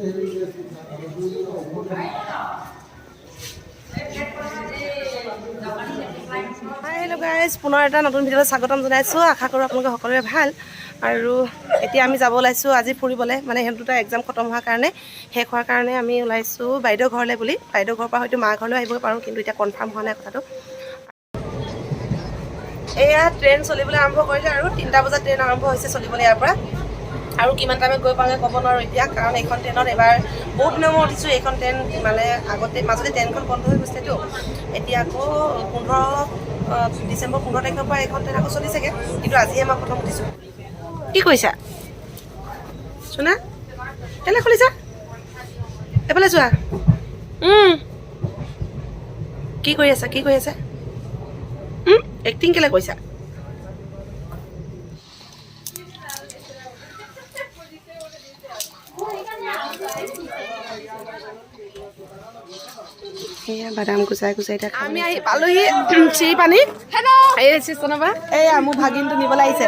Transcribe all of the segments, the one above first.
Hello' guys, পুনৰ এটা নতুন ভিডিঅ'লৈ স্বাগতম জনাইছোঁ। আশা কৰোঁ আপোনালোকে সকলোৰে ভাল। আৰু এতিয়া আমি যাব ওলাইছোঁ আজি ফুৰিবলৈ, মানে সিহঁত দুটা এক্সাম খতম হোৱাৰ কাৰণে শেষ হোৱাৰ কাৰণে আমি ওলাইছোঁ বাইদেউ ঘৰলৈ বুলি। বাইদেউ ঘৰৰ পৰা হয়তো মা ঘৰলৈ আহিব পাৰোঁ, কিন্তু এতিয়া কনফাৰ্ম হোৱা নাই কথাটো। এয়া ট্ৰেইন চলিবলৈ আৰম্ভ কৰিলে আৰু 3টা বজাত ট্ৰেইন আৰম্ভ হৈছে চলিবলৈ ইয়াৰ পৰা। আৰু কিমান টাইমত গৈ পাওঁগৈ ক'ব নোৱাৰোঁ এতিয়া, কাৰণ এইখন ট্ৰেইনত এবাৰ বহুত দিনৰ মূৰত উঠিছোঁ। এইখন ট্ৰেইন মানে মাজতে ট্ৰেইনখন বন্ধ হৈ গৈছিলেতো, এতিয়া আকৌ ডিচেম্বৰ 15 তাৰিখৰ পৰা এইখন ট্ৰেইন আকৌ চলিছেগৈ, কিন্তু আজিহে মই প্ৰথম উঠিছোঁ। কি কৰিছা চোনা? কেলৈ খুলিছা? এইফালে যোৱা। কি কৰি আছা? কি কৰি আছা? এক্টিং কেলৈ কৰিছা? এয়া বাদাম গুচাই গুচাই এতিয়া আমি আহি পালোহি চিৰি পানী। এই চিষ্টেমবা এয়া মোৰ ভাগিনটো নিবলৈ আহিছে।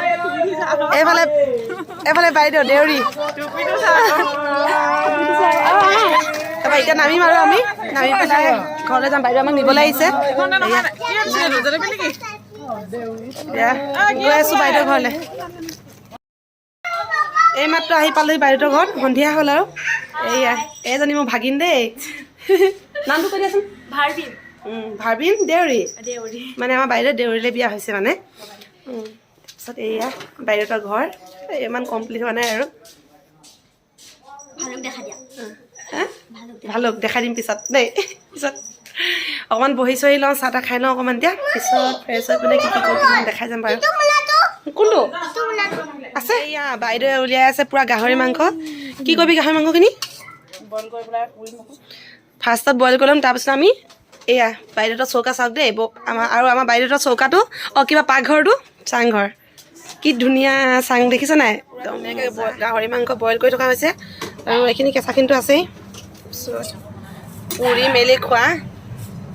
এইফালে বাইদেউ দেউৰী। তাৰপৰা এতিয়া নামিম আৰু আমি নামি পেলাই ঘৰলৈ যাম। বাইদেউ আমাক নিবলৈ আহিছে। গৈ আছোঁ বাইদেউ ঘৰলৈ। এই মাত্ৰ আহি পালোহি বাইদেউৰ ঘৰত, সন্ধিয়া হ'ল আৰু। এইয়া এইজনী মোৰ ভাগিন দেই। নামটো কৈ দিয়াচোন। ভাৰ্বিন দেউৰী, মানে আমাৰ বাইদেউ দেউৰীলৈ বিয়া হৈছে মানে। তাৰপিছত এইয়া বাইদেউহঁতৰ ঘৰ ইমান কমপ্লিট হোৱা নাই আৰু। ভালুক দেখাই দিম পিছত দেই। পিছত অকণমান বহি চহি লওঁ, চাহ তাহ খাই লওঁ অকণমান। এতিয়া পিছত ফ্ৰেছ হৈ পিনে কি কি কৰোঁ দেখাই যাম বাৰু। কোনটো আছে? এয়া বাইদেৱে উলিয়াই আছে পূৰা গাহৰি মাংস। কি কৰিবি গাহৰি মাংসখিনি? বইল কৰি পেলাই ফাৰ্ষ্টত বইল কৰি ল'ম, তাৰপিছত আমি এয়া বাইদেউহঁতৰ চৌকা চাওক দেই। আমাৰ বাইদেউহঁতৰ চৌকাটো কিবা পাকঘৰটো চাংঘৰ। কি ধুনীয়া চাং দেখিছ নাই? একদম ধুনীয়াকৈ গাহৰি মাংস বইল কৰি থকা হৈছে, আৰু এইখিনি কেঁচাখিনিটো আছেই। তাৰপিছত পুৰি মেলি খোৱা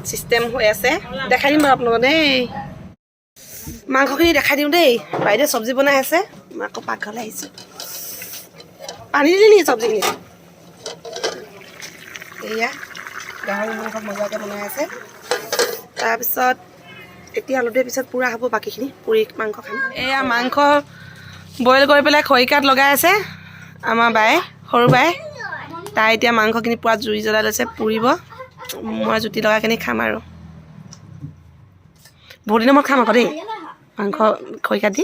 চিষ্টেম হৈ আছে, দেখাই দিম বাৰু আপোনালোকক দেই। মাংসখিনি দেখাই দিওঁ দেই। বাইদেউ চব্জি বনাই আছে, মই আকৌ পাকঘৰলৈ আহিছোঁ। পানী দিলি নেকি চব্জিখিনি? এয়া গাহৰি মাংস মজাকৈ বনাই আছে। তাৰপিছত এতিয়া অলপ দেৰি পিছত পূৰা হ'ব বাকীখিনি, পুৰি মাংস খাম। এয়া মাংস বইল কৰি পেলাই খৰিকাত লগাই আছে আমাৰ বায়ে, সৰু বায়ে। তাই এতিয়া মাংসখিনি পূৰা জুই জ্বলাই লৈছে, পুৰিব। মই জুতি লগাইখিনি খাম আৰু বহুত দিনৰ মূৰত খাম আকৌ দেই মাংস খৰিকাত দি।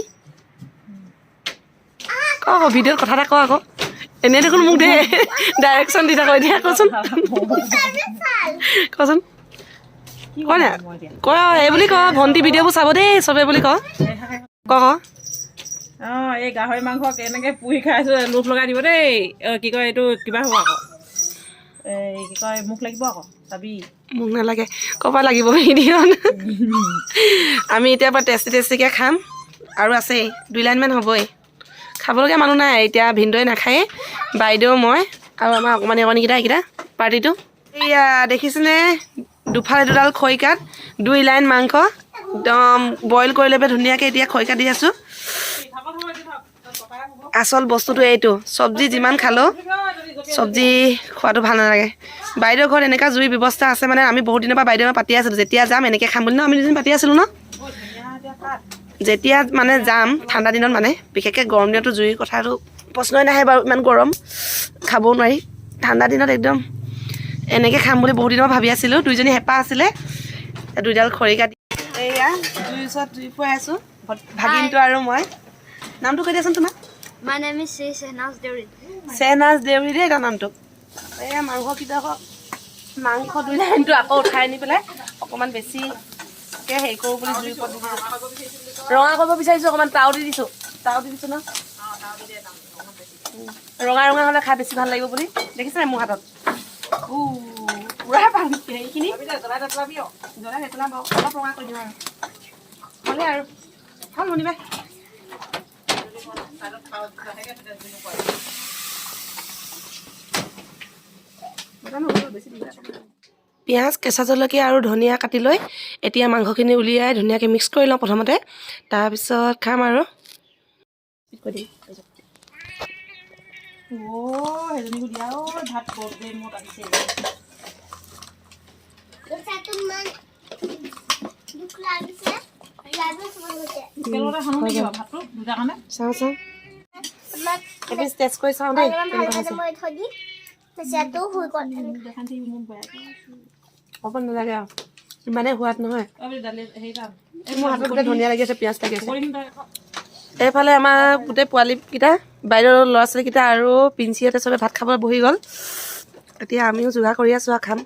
ক আকৌ ভিডিঅ'ত কথা এটা ক আকৌ। এনেই দেখোন মোক দে ডাইৰেকশ্যন দি থাকো। এতিয়া কচোন কচোন ক না ক, এই বুলি ক। ভণ্টি ভিডিঅ'বোৰ চাব দেই চবে বুলি ক। ক এই গাহৰি মাংস কেনেকৈ পুৰি খাইছোঁ লোভ লগাই দিব দেই। কি কয় এইটো কিবা হ'ব আকৌ, এই কি কয় মুখ লাগিব আকৌ চাবি। মোক নালাগে, ক'ৰবাত লাগিব ভিডিঅ'ত। আমি এতিয়াৰ পৰা টেষ্টিকৈ খাম, আৰু আছেই 2 লাইনমান হ'বই। খাবলগীয়া মানুহ নাই এতিয়া, ভিনদেউৱে নাখায়েই, বাইদেউ মই আৰু আমাৰ অকণমানি এইকেইটা পাৰ্টিটো। এয়া দেখিছেনে, দুফালে দুডাল খৰিকাত 2 লাইন মাংস একদম বইল কৰি লৈ পেলাই ধুনীয়াকৈ এতিয়া খৰিকাত দি আছোঁ। আচল বস্তুটো এইটো, চব্জি যিমান খালেও চব্জি খোৱাটো ভাল নালাগে। বাইদেউৰ ঘৰত এনেকুৱা জুইৰ ব্যৱস্থা আছে, মানে আমি বহুত দিনৰ পৰা বাইদেউ পাতি আছিলোঁ যেতিয়া যাম এনেকৈ খাম বুলি ন। আমি দুদিন পাতি আছিলোঁ ন, যেতিয়া মানে যাম ঠাণ্ডা দিনত, মানে বিশেষকৈ গৰম দিনতো জুইৰ কথাটো প্ৰশ্নই নাহে বাৰু। ইমান গৰম খাবও নোৱাৰি, ঠাণ্ডা দিনত একদম এনেকৈ খাম বুলি বহুত দিনৰ ভাবি আছিলোঁ। দুইজনী হেঁপাহ আছিলে। 2ডাল খৰিকাত এয়া জুইৰ ওচৰত জুই ফুৱাই আছোঁ, ভাগিনটো আৰু মই। নামটো কৈ দিয়াচোন তোমাৰ। My name is Shehnaz Deuri. Shehnaz Deuri দেই তাৰ নামটো। এয়া মাংস 2 লাইনটো আকৌ উঠাই আনি পেলাই অকণমান বেছিকৈ হেৰি কৰোঁ বুলি জুইৰ ওপৰত দিছোঁ। ৰঙা কৰিব বিচাৰিছোঁ, অকণমান তাও দি দিছোঁ ন। ৰঙা হ'লে খাই বেছি ভাল লাগিব বুলি। দেখিছে নাই মোৰ হাতত পূৰা পানী হেৰিখিনি জ্বলাই নেপেলাম বাৰু, অলপ ৰঙা কৰি দিওঁ আৰু হ'লে আৰু ভাল শুনিবা। পিঁয়াজ, কেঁচা জলকীয়া আৰু ধনিয়া কাটি লৈ এতিয়া মাংসখিনি উলিয়াই ধুনীয়াকৈ মিক্স কৰি লওঁ প্ৰথমতে, তাৰপিছত খাম আৰু। সেইজনীকো দিয়া ভাত দে মোৰ আহিছে তেলতে সানো নেকি ভাতটো দুটা কাৰণে চাওঁ চাওঁ এপিচ টেষ্ট কৰি চাওঁ দেই ক'ব নালাগে আৰু ইমানেই সোৱাদ নহয় মোৰ হাতত গোটেই ধুনীয়া লাগি আছে পিঁয়াজ লাগি আছে এইফালে আমাৰ গোটেই পোৱালীকেইটা বাইদেউৰ ল'ৰা ছোৱালীকেইটা আৰু পিঞ্চিহঁতে চবে ভাত খাবলৈ বহি গ'ল এতিয়া আমিও যোগাৰ কৰি আছোঁ আৰু খাম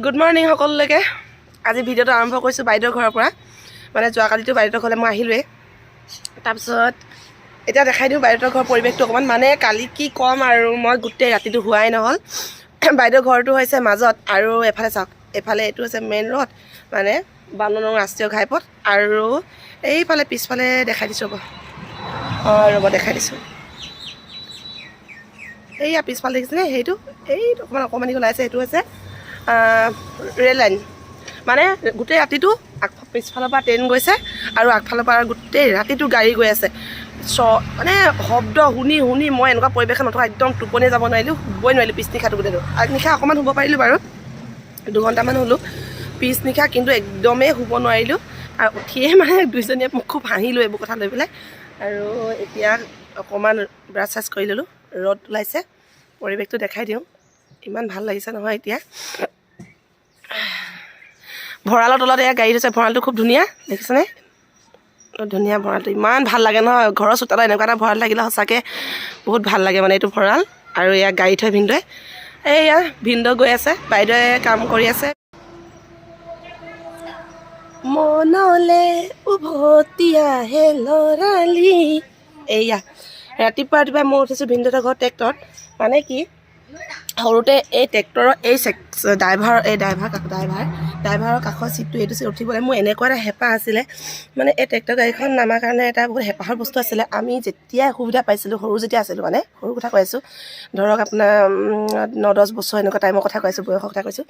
গুড মৰ্ণিং সকলোলৈকে আজি ভিডিঅ'টো আৰম্ভ কৰিছোঁ বাইদেউৰ ঘৰৰ পৰা মানে যোৱাকালিতো বাইদেউৰ ঘৰলৈ মই আহিলোৱেই তাৰপিছত এতিয়া দেখাই দিওঁ বাইদেউৰ ঘৰৰ পৰিৱেশটো অকণমান মানে কালি কি ক'ম আৰু মই গোটেই ৰাতিটো হোৱাই নহ'ল বাইদেউৰ ঘৰটো হৈছে মাজত আৰু এফালে চাওক এইফালে এইটো হৈছে মেইন ৰোড মানে 52 নং ৰাষ্ট্ৰীয় ঘাইপথ আৰু এইফালে পিছফালে দেখাই দিছোঁ ৰ'ব দেখাই দিছোঁ এইয়া পিছফালে দেখিছেনে সেইটো এইটো অকণমান অকণমানি ওলাইছে সেইটো হৈছে ৰেল লাইন মানে গোটেই ৰাতিটো পিছফালৰ পৰা ট্ৰেইন গৈছে আৰু আগফালৰ পৰা গোটেই ৰাতিটো গাড়ী গৈ আছে মানে শব্দ শুনি শুনি মই এনেকুৱা পৰিৱেশত নথকা একদম টোপনি যাব নোৱাৰিলোঁ শুবই নোৱাৰিলোঁ পিছনিশাটো গোটেইটো আগনিশা অকণমান শুব পাৰিলোঁ বাৰু 2 ঘণ্টামান হ'লোঁ পিছনিশা কিন্তু একদমেই শুব নোৱাৰিলোঁ আৰু উঠিয়ে মানে দুইজনীয়ে মোক খুব হাঁহিলোঁ এইবোৰ কথা লৈ পেলাই আৰু এতিয়া অকণমান ব্ৰাছ চাছ কৰি ল'লোঁ ৰ'দ ওলাইছে পৰিৱেশটো দেখাই দিওঁ ইমান ভাল লাগিছে নহয় এতিয়া ভঁৰালৰ তলত এয়া গাড়ী থৈছে ভঁৰালটো খুব ধুনীয়া দেখিছেনে ধুনীয়া ভঁৰালটো ইমান ভাল লাগে নহয় ঘৰৰ চোতালত এনেকুৱা এটা ভঁৰাল থাকিলে সঁচাকৈ বহুত ভাল লাগে মানে এইটো ভঁৰাল আৰু এয়া গাড়ী থৈ ভিনদেউৱে এইয়া ভিনদেউ গৈ আছে বাইদেৱে কাম কৰি আছে মনলে উভতি আহে লৰালি এইয়া ৰাতিপুৱা মই উঠিছোঁ ভিনদেউহঁতৰ ঘৰত ট্ৰেক্টৰত মানে কি সৰুতে এই ট্ৰেক্টৰৰ এই ড্ৰাইভাৰৰ কাষৰ চিটটো এইটো চিট উঠিবলৈ মোৰ এনেকুৱা এটা হেঁপাহ আছিলে মানে এই ট্ৰেক্টৰ গাড়ীখন নামাৰ কাৰণে এটা বহুত হেঁপাহৰ বস্তু আছিলে আমি যেতিয়া সুবিধা পাইছিলোঁ সৰু যেতিয়া আছিলোঁ মানে সৰু কথা কৈ আছোঁ ধৰক আপোনাৰ 9-10 বছৰ এনেকুৱা টাইমৰ কথা কৈ আছোঁ বয়সৰ কথা কৈছোঁ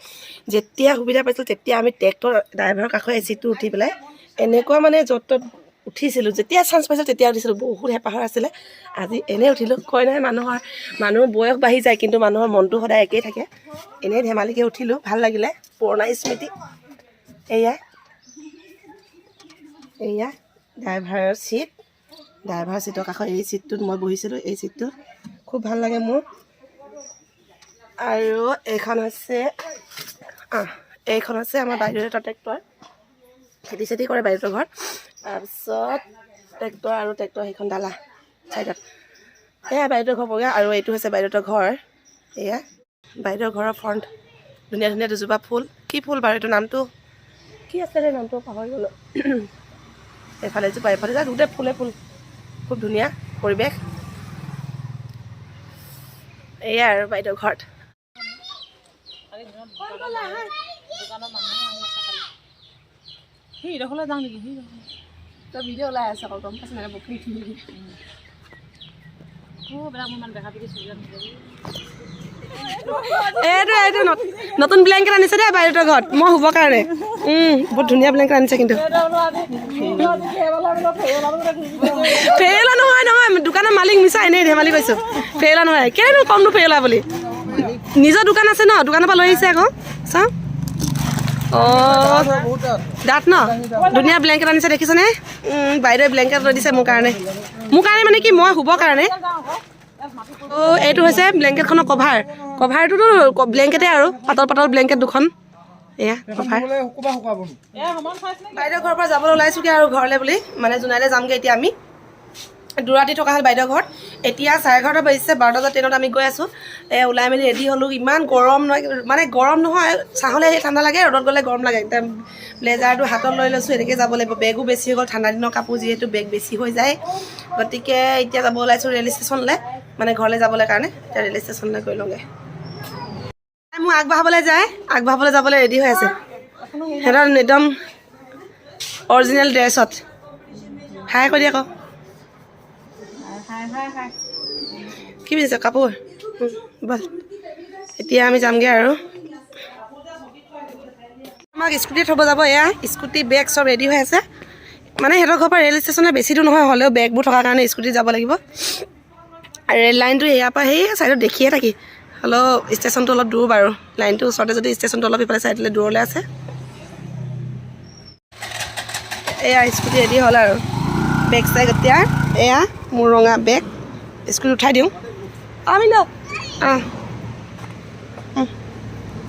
যেতিয়া সুবিধা পাইছিলোঁ তেতিয়া আমি ট্ৰেক্টৰ ড্ৰাইভাৰৰ কাষৰ এই চিটটো উঠি পেলাই এনেকুৱা মানে য'ত ত'ত উঠিছিলোঁ যেতিয়া চান্স পাইছিলোঁ তেতিয়া উঠিছিলোঁ বহুত হেঁপাহৰ আছিলে আজি এনেই উঠিলোঁ কয় নহয় মানুহৰ বয়স বাঢ়ি যায় কিন্তু মানুহৰ মনটো সদায় একেই থাকে এনেই ধেমালিকৈ উঠিলোঁ ভাল লাগিলে পুৰণা স্মৃতি এয়া ড্ৰাইভাৰৰ ছিটৰ কাষত এই ছিটটোত মই বহিছিলোঁ এই ছিটটোত খুব ভাল লাগে মোৰ আৰু এইখন হৈছে আমাৰ বাইদেউহঁতৰ ট্ৰেক্টৰ খেতি চেতি কৰে বাইদেউহঁতৰ ঘৰত তাৰপিছত ট্ৰেক্টৰ সেইখন ডালা ছাইডত এয়া বাইদেউৰ ঘৰ পগে আৰু এইটো হৈছে বাইদেউহঁতৰ ঘৰ এয়া বাইদেউৰ ঘৰৰ ফ্ৰণ্ট ধুনীয়া ধুনীয়া দুজোপা ফুল কি ফুল বাৰু এইটো নামটো কি আছিলে নামটো পাহৰি গ'লোঁ এইফালে এজোপা এইফালে যায় গোটেই ফুলে ফুল খুব ধুনীয়া পৰিৱেশ এয়া আৰু বাইদেউৰ ঘৰত সেইডোখৰলৈ যাওঁ নেকি তই ভিডিঅ' ওলাই আছে আকৌ গম পাইছ মানে বকি নেকি এইটো নতুন ব্লেংকেট আনিছে দেই বাইদেউহঁতৰ ঘৰত মই শুবৰ কাৰণে বহুত ধুনীয়া ব্লেংকেট আনিছে কিন্তু ফেৰিলা নহয় দোকানৰ মালিক মিছা এনেই ধেমালি কৈছোঁ ফেৰিলা নহয় কেলেনো কমনো ফেৰিলা বুলি নিজৰ দোকান আছে ন দোকানৰ পৰা লৈ আহিছে আকৌ চাওঁ অঁ দাঁত ন ধুনীয়া ব্লেংকেট আনিছে দেখিছেনে বাইদেৱে ব্লেংকেট লৈ দিছে মোৰ কাৰণে মানে কি মই শুবৰ কাৰণে অঁ এইটো হৈছে ব্লেংকেটখনৰ কভাৰটোতো ব্লেংকেটে আৰু পাতল ব্লেংকেট দুখন এয়া কভাৰ বাইদেউৰ ঘৰৰ পৰা যাবলৈ ওলাইছোঁগৈ আৰু ঘৰলৈ বুলি মানে জোনাইলৈ যামগৈ এতিয়া আমি দুৰাতি থকা হ'ল বাইদেউৰ ঘৰত এতিয়া 11:30 বাজিছে 12টা বজাত ট্ৰেইনত আমি গৈ আছোঁ ওলাই মেলি ৰেডি হ'লোঁ ইমান গৰম নহয় মানে গৰম নহয় চাহলৈ ঠাণ্ডা লাগে ৰ'দত গ'লে গৰম লাগে একদম ব্লেজাৰটো হাতত লৈ লৈছোঁ এনেকৈ যাব লাগিব বেগো বেছি হৈ গ'ল ঠাণ্ডা দিনৰ কাপোৰ যিহেতু বেগ বেছি হৈ যায় গতিকে এতিয়া যাব ওলাইছোঁ ৰেল ষ্টেচনলৈ মানে ঘৰলৈ যাবলৈ কাৰণে এতিয়া ৰেল ষ্টেচনলৈ গৈ লওঁগৈ মোক আগবঢ়াবলৈ যাবলৈ ৰেডি হৈ আছে সিহঁতৰ একদম অৰিজিনেল ড্ৰেছত হাই কৰি দিয়ে আকৌ কি বুজিছে কাপোৰ বল এতিয়া আমি যামগৈ আৰু আমাক স্কুটি থ'ব যাব এয়া স্কুটি বেগ চব ৰেডি হৈ আছে মানে সিহঁতৰ ঘৰৰ পৰা ৰেল ষ্টেচনে বেছি দূৰ নহয়, হ'লেও বেগবোৰ থকাৰ কাৰণে স্কুটিত যাব লাগিব। আৰু ৰেল লাইনটো ইয়াৰ পৰা সেই ছাইডত দেখিয়ে থাকি, হ'লেও ষ্টেচনটো অলপ দূৰ বাৰু। লাইনটো ওচৰতে যদি ষ্টেচনটো অলপ ইফালে ছাইডলৈ দূৰলৈ আছে। এয়া স্কুটি ৰেডি হ'ল আৰু বেগ চাইগ এতিয়া এয়া মোৰ ৰঙা বেগ স্কুটি উঠাই দিওঁ। আমি ন অঁ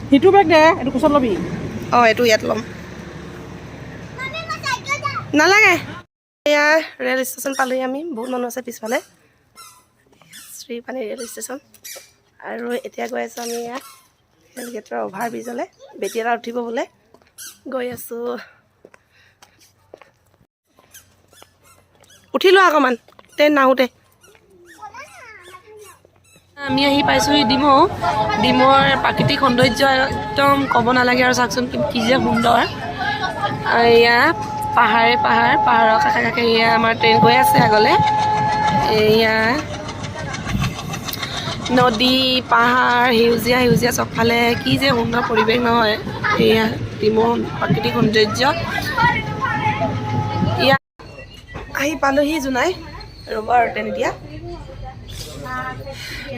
সিটো বেগ দে, এইটো কোচত ল'বি। অঁ এইটো ইয়াত ল'ম, নালাগে। এয়া ৰেল ষ্টেচন পালোহি আমি, বহুত মানুহ আছে পিছফালে। Sripani rail station. আৰু এতিয়া গৈ আছোঁ আমি ইয়াত ৰেল গেটৰ অভাৰ ব্ৰিজলৈ, বেটি এটা উঠিব বোলে, গৈ আছোঁ। উঠিলোঁ অকণমান ট্ৰেইন নাহোঁতে। আমি আহি পাইছোঁহি ডিমৌ। ডিমৌৰ প্ৰাকৃতিক সৌন্দৰ্য একদম ক'ব নালাগে আৰু চাওকচোন কি যে সুন্দৰ। এয়া পাহাৰে পাহাৰৰ কাষে কাষে এয়া আমাৰ ট্ৰেইন গৈ আছে আগলৈ। এয়া নদী পাহাৰ সেউজীয়া সেউজীয়া চবফালে, কি যে সুন্দৰ পৰিৱেশ নহয়। এয়া ডিমৌৰ প্ৰাকৃতিক সৌন্দৰ্য। ইয়াত আহি পালোহি জোনাই, ৰ'ব আৰু ট্ৰেইন এতিয়া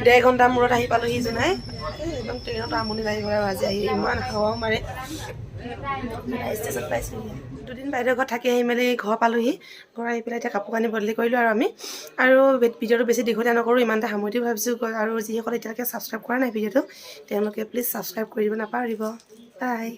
1.5 ঘণ্টাৰ মূৰত আহি পালোহি জোনাই। একদম ট্ৰেইনত আমনি লাগি গ'ল আৰু আজি আহি ইমান হাৱাও মাৰে। ষ্টেচন পাইছোঁহি। 2 দিন বাইদেউৰ ঘৰত থাকি আহি মেলি ঘৰ পালোহি। ঘৰ আহি পেলাই এতিয়া কাপোৰ কানি বদলি কৰিলোঁ আৰু আমি। আৰু ভিডিঅ'টো বেছি দীঘলীয়া নকৰোঁ, ইমানতে সামৰি দিওঁ ভাবিছোঁ। আৰু যিসকলে এতিয়ালৈকে ছাবস্ক্ৰাইব কৰা নাই ভিডিঅ'টো, তেওঁলোকে প্লিজ ছাবস্ক্ৰাইব কৰি দিব নাপাহৰিব। বাই।